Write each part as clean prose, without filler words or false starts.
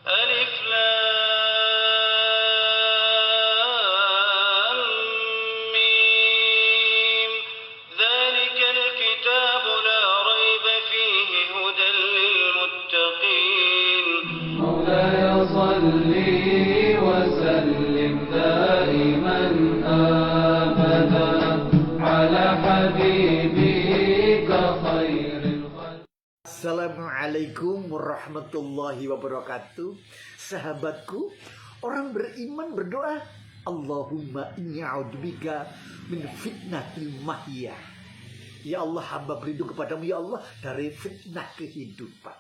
ألف لام ميم ذلك الكتاب لا ريب فيه هدى للمتقين مولاي صل وسلم دائما أبدا على حبيبك خير الخلق. Assalamualaikum warahmatullahi wabarakatuh. Sahabatku, orang beriman berdoa, Allahumma inni a'udzubika min fitnatil mahya. Ya Allah, hamba berlindung kepadamu ya Allah dari fitnah kehidupan.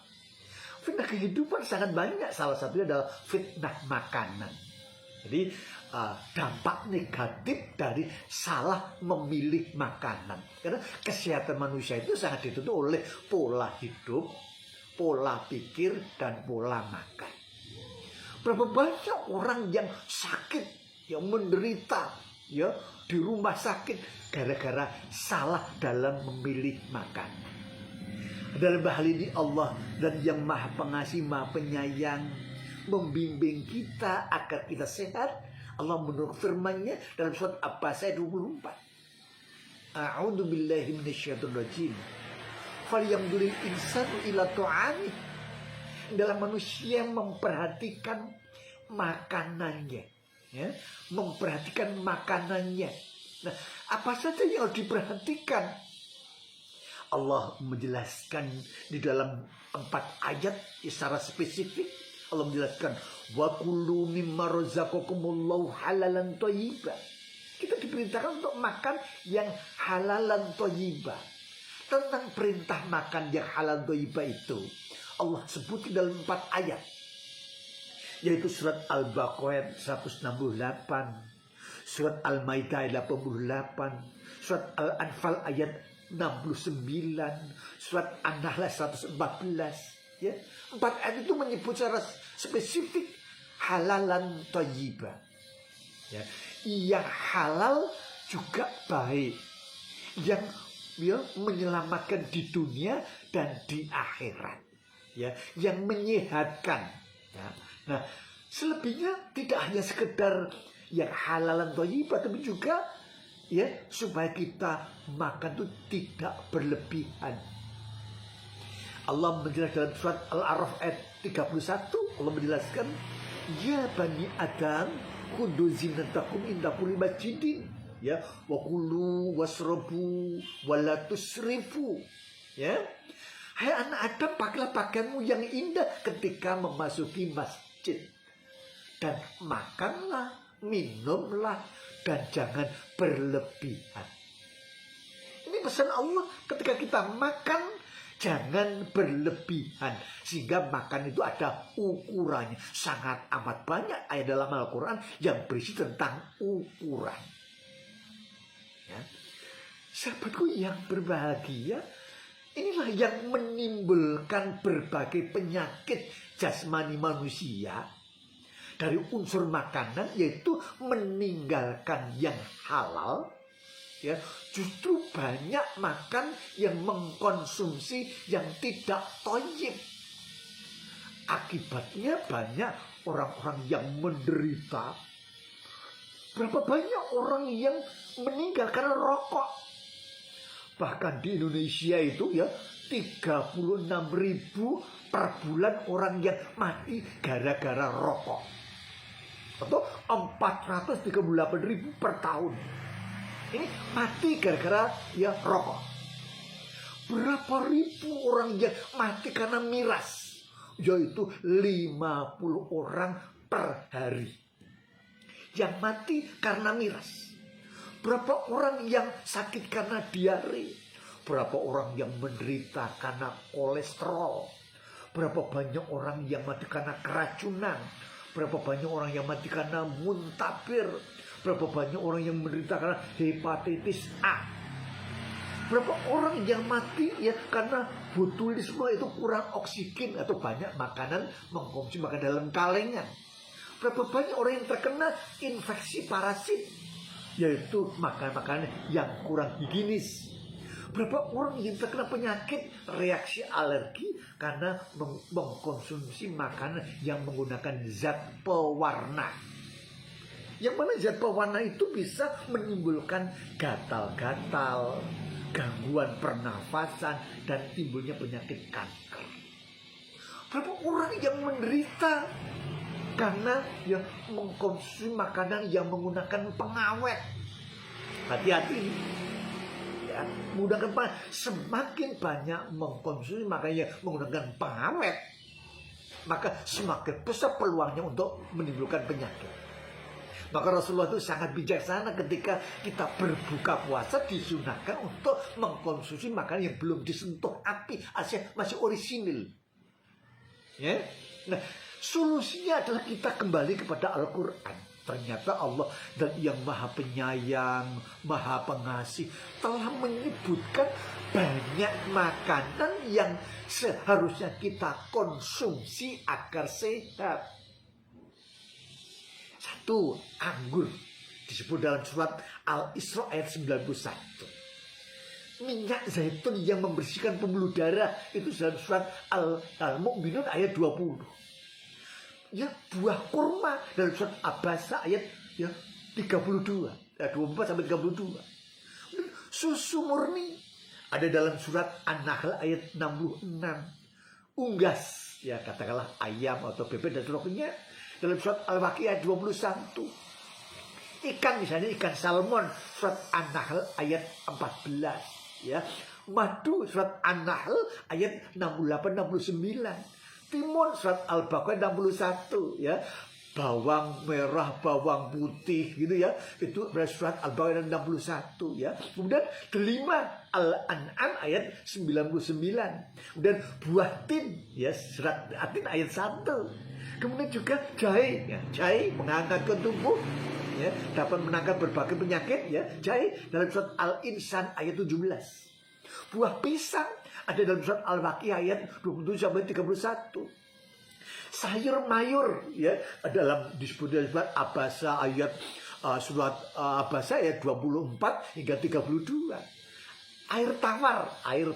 Fitnah kehidupan sangat banyak, salah satunya adalah fitnah makanan. Jadi dampak negatif dari salah memilih makanan. Karena kesehatan manusia itu sangat ditentukan oleh pola hidup, pola pikir, dan pola makan. Berapa banyak orang yang sakit, yang menderita ya di rumah sakit gara-gara salah dalam memilih makanan. Dalam hal ini Allah dan yang maha pengasih, maha penyayang membimbing kita agar kita sehat. Allah menurut firman-Nya dalam surat Abasa 24. A'udzu billahi minasyaitonir rajim. Falyanzuril insanu ila ta'ami. Dalam manusia memperhatikan makanannya, ya, memperhatikan makanannya. Nah, apa saja yang harus diperhatikan? Allah menjelaskan di dalam 4 ayat secara spesifik. Allah menjelaskan wa kullu mimma razaqakumullahu halalan thayyiban. Kita diperintahkan untuk makan yang halalan thayyiban. Tentang perintah makan yang halal thayyiban itu Allah sebut dalam 4 ayat, yaitu surat Al-Baqarah 168, surat Al-Maidah 88, surat Al-Anfal ayat 69, surat An-Nahl 114. Ya, 4 ayat itu menyebut secara spesifik halalan thayyiban. Ya, yang halal juga baik, yang menyelamatkan di dunia dan di akhirat, ya, yang menyehatkan. Ya. Nah, selebihnya tidak hanya sekedar yang halalan thayyiban, tapi juga ya supaya kita makan itu tidak berlebihan. Allah menjelaskan dalam surat Al-A'raf ayat 31, Allah menjelaskan, ya bani Adam khudhu zinatakum inda kulli masjidin, ya, wa kulu wasrabu wa la tusrifu. Ya, hai anak Adam, pakailah pakaianmu yang indah ketika memasuki masjid, dan makanlah, minumlah, dan jangan berlebihan. Ini pesan Allah, ketika kita makan jangan berlebihan, sehingga makan itu ada ukurannya. Sangat amat banyak ayat dalam Al-Quran yang berisi tentang ukuran. Ya. Sahabatku yang berbahagia, inilah yang menimbulkan berbagai penyakit jasmani manusia dari unsur makanan, yaitu meninggalkan yang halal. Ya, justru banyak makan yang mengkonsumsi yang tidak thayyib. Akibatnya banyak orang-orang yang menderita. Berapa banyak orang yang meninggal karena rokok. Bahkan di Indonesia itu ya 36.000 per bulan orang yang mati gara-gara rokok. Atau 438.000 per tahun. Ini mati gara-gara ya rokok. Berapa ribu orang yang mati karena miras, yaitu 50 orang per hari yang mati karena miras. Berapa orang yang sakit karena diare, berapa orang yang menderita karena kolesterol, berapa banyak orang yang mati karena keracunan, berapa banyak orang yang mati karena muntabir, berapa banyak orang yang menderita karena hepatitis A. Berapa orang yang mati ya karena botulisme, itu kurang oksigen atau banyak makanan, mengkonsumsi makanan dalam kalengan. Berapa banyak orang yang terkena infeksi parasit, yaitu makanan-makanan yang kurang higienis. Berapa orang yang terkena penyakit reaksi alergi karena mengkonsumsi makanan yang menggunakan zat pewarna. Yang mana zat pewarna itu bisa menimbulkan gatal-gatal, gangguan pernafasan, dan timbulnya penyakit kanker. Berapa orang yang menderita karena yang mengkonsumsi makanan yang menggunakan pengawet. Hati-hati. Ya, menggunakan pengawet. Semakin banyak mengkonsumsi makanan yang menggunakan pengawet, maka semakin besar peluangnya untuk menimbulkan penyakit. Maka Rasulullah itu sangat bijaksana ketika kita berbuka puasa disunahkan untuk mengkonsumsi makanan yang belum disentuh api, masih orisinil. Ya? Nah, solusinya adalah kita kembali kepada Al-Quran. Ternyata Allah dan yang maha penyayang, maha pengasih telah menyebutkan banyak makanan yang seharusnya kita konsumsi agar sehat. Satu, anggur. Disebut dalam surat Al-Isra ayat 91. Minyak zaitun yang membersihkan pembuluh darah. Itu dalam surat Al-Mu'minun ayat 20. Ya, buah kurma dalam surat Abasa ayat 32. 24 sampai 32. Susu murni ada dalam surat An-Nahl ayat 66. Unggas, ya katakanlah ayam atau bebek dan sebagainya, dalam surat Al-Waqiah 21. Ikan misalnya ikan salmon surat An-Nahl ayat 14, ya. Madu surat An-Nahl ayat 68-69. Timun surat Al-Baqarah 61, ya. Bawang merah, bawang putih gitu ya. Itu surat Al-Baqarah 61, ya. Kemudian delima Al-An'am ayat 99. Kemudian buah tin, ya, surat At-Tin ayat 1. Kemudian juga jahe, ya. Jahe menghangatkan tubuh, ya, dapat menangkal berbagai penyakit, ya. Jahe dalam surat Al-Insan ayat 17. Buah pisang ada dalam surat Al-Waqiah ayat 27 sampai 31. Sayur mayur, ya, dalam disebut dalam surat Abasa ayat surat Abasa ayat 24 hingga 32. Air tawar, air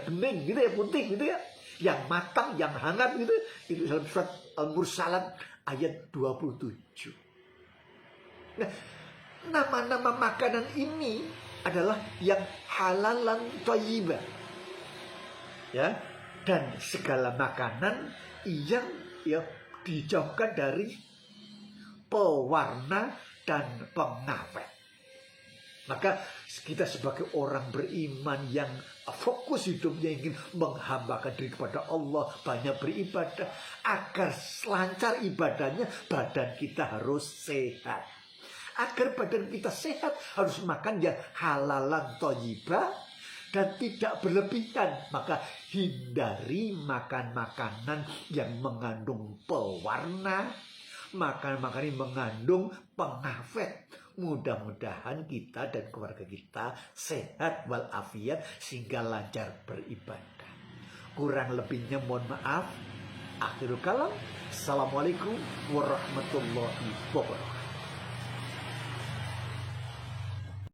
bening gitu ya, putih gitu ya, yang matang, yang hangat gitu, itu dalam surat Al-Mursalat ayat 27. Nah, nama-nama makanan ini adalah yang halalan thayyibah, ya, dan segala makanan yang ya dijauhkan dari pewarna dan pengawet. Maka kita sebagai orang beriman yang fokus hidupnya ingin menghambakan diri kepada Allah, banyak beribadah, agar lancar ibadahnya, badan kita harus sehat. Agar badan kita sehat harus makan yang halalan thayyibah dan tidak berlebihan. Maka hindari makan makanan yang mengandung pewarna, makan-makan yang mengandung pengawet. Mudah-mudahan kita dan keluarga kita sehat walafiat sehingga lancar beribadah. Kurang lebihnya mohon maaf. Akhirul kalam. Assalamualaikum warahmatullahi wabarakatuh.